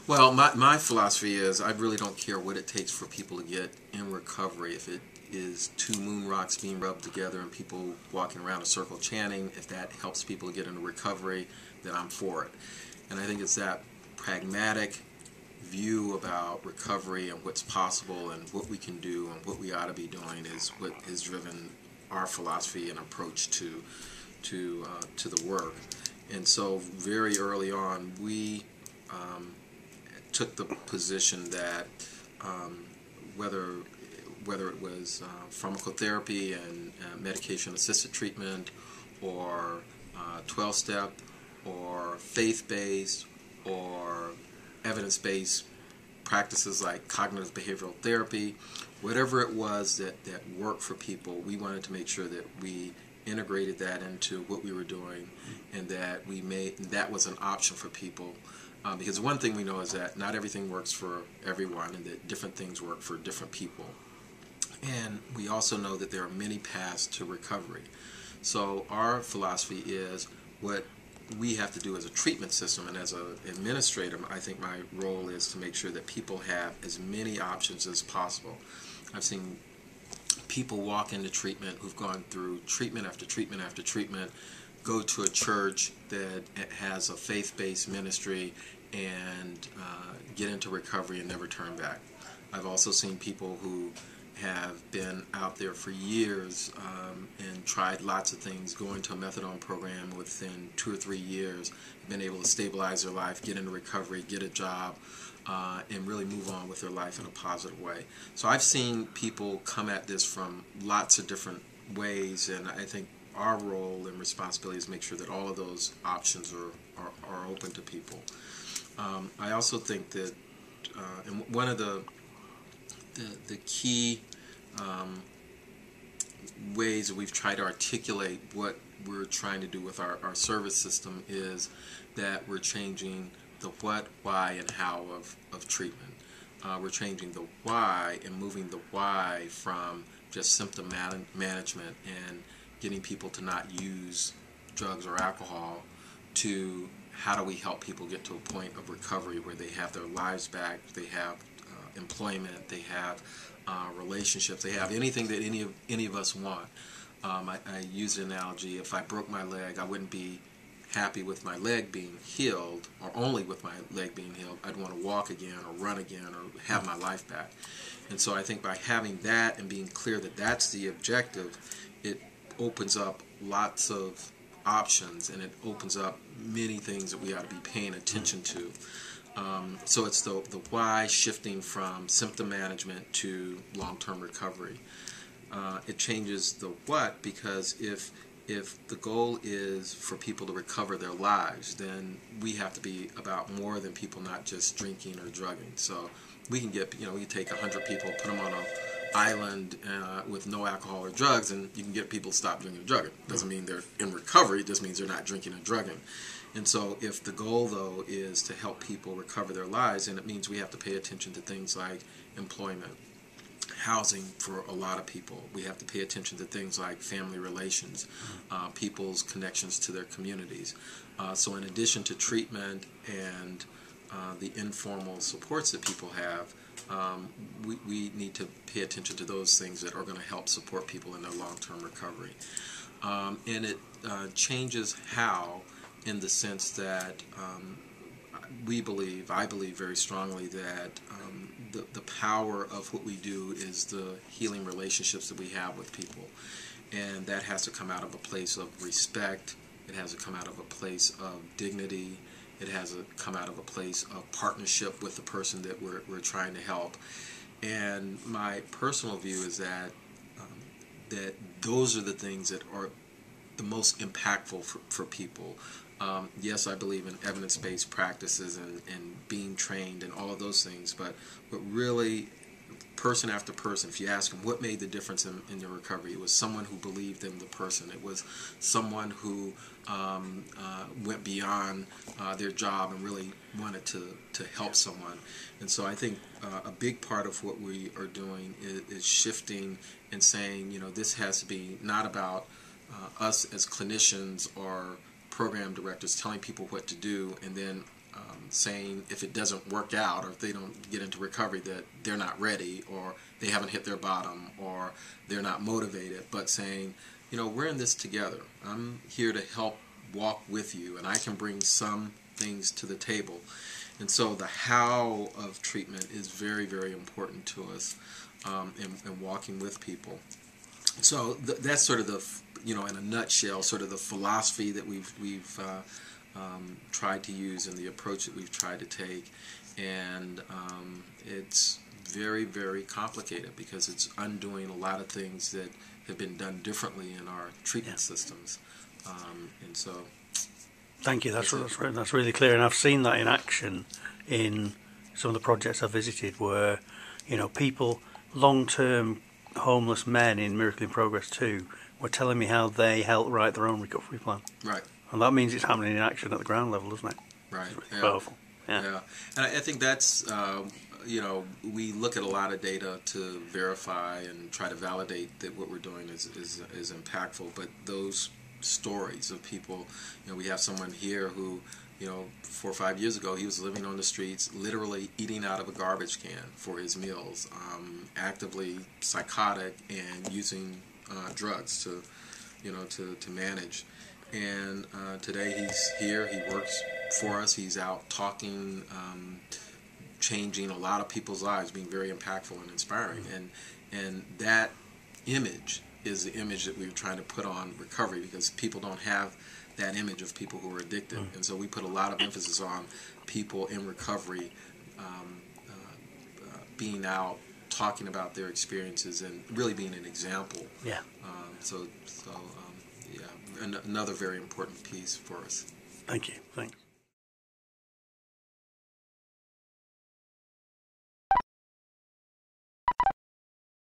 Well, my philosophy is I really don't care what it takes for people to get in recovery. If it is two moon rocks being rubbed together and people walking around a circle chanting, if that helps people get into recovery, then I'm for it. And I think it's that pragmatic view about recovery and what's possible and what we can do and what we ought to be doing is what has driven our philosophy and approach to the work. And so very early on, we took the position that um, whether whether it was pharmacotherapy and medication-assisted treatment, or 12-step, or faith-based, or evidence-based practices like cognitive behavioral therapy, whatever it was that worked for people, we wanted to make sure that we integrated that into what we were doing, and that that was an option for people. Because one thing we know is that not everything works for everyone, and that different things work for different people. And we also know that there are many paths to recovery. So our philosophy is what we have to do as a treatment system, and as an administrator, I think my role is to make sure that people have as many options as possible. I've seen people walk into treatment who've gone through treatment after treatment after treatment, go to a church that has a faith-based ministry, and get into recovery and never turn back. I've also seen people who have been out there for years and tried lots of things, going to a methadone program within 2 or 3 years, been able to stabilize their life, get into recovery, get a job, and really move on with their life in a positive way. So I've seen people come at this from lots of different ways, and I think our role and responsibility is to make sure that all of those options are open to people. I also think that and one of the key ways that we've tried to articulate what we're trying to do with our service system is that we're changing the what, why, and how of treatment. We're changing the why and moving the why from just symptom management and getting people to not use drugs or alcohol to how do we help people get to a point of recovery where they have their lives back, they have employment, they have relationships, they have anything that any of us want. I use the analogy, if I broke my leg, I wouldn't be happy with my leg being healed, or only with my leg being healed. I'd want to walk again or run again or have my life back. And so I think by having that and being clear that that's the objective, it opens up lots of options, and it opens up many things that we ought to be paying attention to. So it's the why shifting from symptom management to long-term recovery. It changes the what, because if the goal is for people to recover their lives, then we have to be about more than people not just drinking or drugging. So we can get, we can take 100 people, put them on an island with no alcohol or drugs, and you can get people to stop drinking or drugging. Doesn't mean they're in recovery, it just means they're not drinking or drugging. And so if the goal, though, is to help people recover their lives, then it means we have to pay attention to things like employment, housing for a lot of people. We have to pay attention to things like family relations, people's connections to their communities. So in addition to treatment and the informal supports that people have, we need to pay attention to those things that are going to help support people in their long-term recovery. And it changes how, in the sense that I believe very strongly that the power of what we do is the healing relationships that we have with people. And that has to come out of a place of respect. It has to come out of a place of dignity. It has to come out of a place of partnership with the person that we're trying to help. And my personal view is that that those are the things that are the most impactful for people. Yes, I believe in evidence-based practices and being trained and all of those things, but really, person after person, if you ask them what made the difference in their recovery, it was someone who believed in the person. It was someone who went beyond their job and really wanted to help someone. And so I think a big part of what we are doing is shifting and saying, this has to be not about us as clinicians or program directors telling people what to do and then saying if it doesn't work out or if they don't get into recovery that they're not ready or they haven't hit their bottom or they're not motivated, but saying, you know, we're in this together. I'm here to help walk with you, and I can bring some things to the table. And so the how of treatment is very, very important to us in walking with people. So that's sort of the, you know, in a nutshell, sort of the philosophy that we've tried to use and the approach that we've tried to take. And it's very, very complicated because it's undoing a lot of things that have been done differently in our treatment systems. And so... Thank you. That's really clear, and I've seen that in action in some of the projects I've visited, where, you know, people, long-term homeless men in Miracle in Progress 2, were telling me how they helped write their own recovery plan. Right. And that means it's happening in action at the ground level, doesn't it? Right. It's really powerful. Yeah. And I think that's, you know, we look at a lot of data to verify and try to validate that what we're doing is impactful, but those stories of people, you know, we have someone here who, you know, 4 or 5 years ago he was living on the streets, literally eating out of a garbage can for his meals, actively psychotic and using drugs to, you know, to manage. And today he's here, he works for us, he's out talking, changing a lot of people's lives, being very impactful and inspiring. And that image is the image that we were trying to put on recovery, because people don't have that image of people who are addicted. And so we put a lot of emphasis on people in recovery being out, talking about their experiences, and really being an example. Yeah. Yeah, another very important piece for us. Thank you. Thanks.